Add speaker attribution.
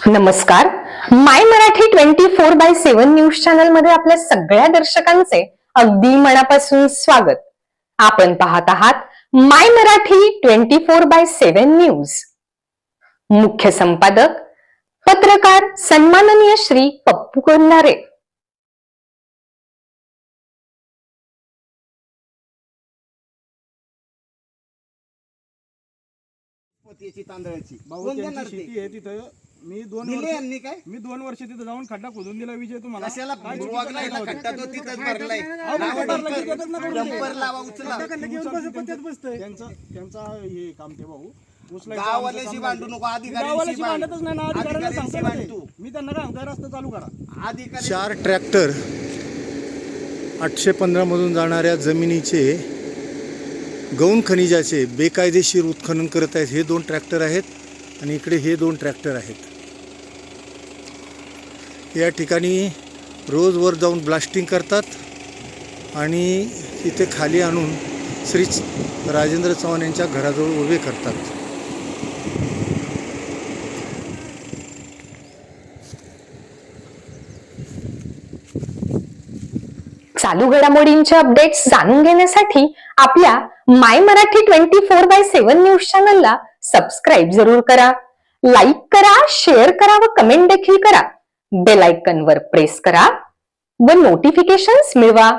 Speaker 1: नमस्कार. माय Marathi 24/7 news channel मध्ये आपल्या सगळ्या दर्शकांचे अगदी मनापासून स्वागत. आपण पाहत आहात माय मराठी 24/7 न्यूज. मुख्य संपादक पत्रकार सन्माननीय श्री पप्पू कोल्हारे.
Speaker 2: तांदळाची
Speaker 3: भाऊ त्यांची शेती आहे तिथं. मी 2 वर्ष तिथं जाऊन खड्डा खोदून दिला. विजय तुम्हाला
Speaker 2: कशाला खड्डा तो तिथंच भरलाय.
Speaker 3: त्यांचा हे काम ते भाऊ
Speaker 2: गाववाल्याशी भांडू नको, अधिकाऱ्यांशी
Speaker 3: भांडतच नाही ना. अधिकाऱ्यांना सांगतो मी त्यांना काय म्हणतो, रस्ता चालू करा.
Speaker 2: अधिकारी
Speaker 4: 4 ट्रॅक्टर 815 मधून जाणाऱ्या जमिनीचे गौण खनिजाचे बेकायदेशीर उत्खनन करत आहेत. हे 2 ट्रॅक्टर आहेत आणि इकडे हे 2 ट्रॅक्टर आहेत. या ठिकाणी रोज वर जाऊन ब्लास्टिंग करतात आणि इथे खाली आणून श्री राजेंद्र चव्हाण यांच्या घराजवळ उभे करतात.
Speaker 1: चालू घडामोडींचे अपडेट्स जाणून घेण्यासाठी आपल्या माय मराठी 24/7 न्यूज चॅनलला सबस्क्राईब जरूर करा, लाईक करा, शेअर करा व कमेंट देखील करा. बेल आयकॉन वर प्रेस करा व नोटिफिकेशन्स मिळवा.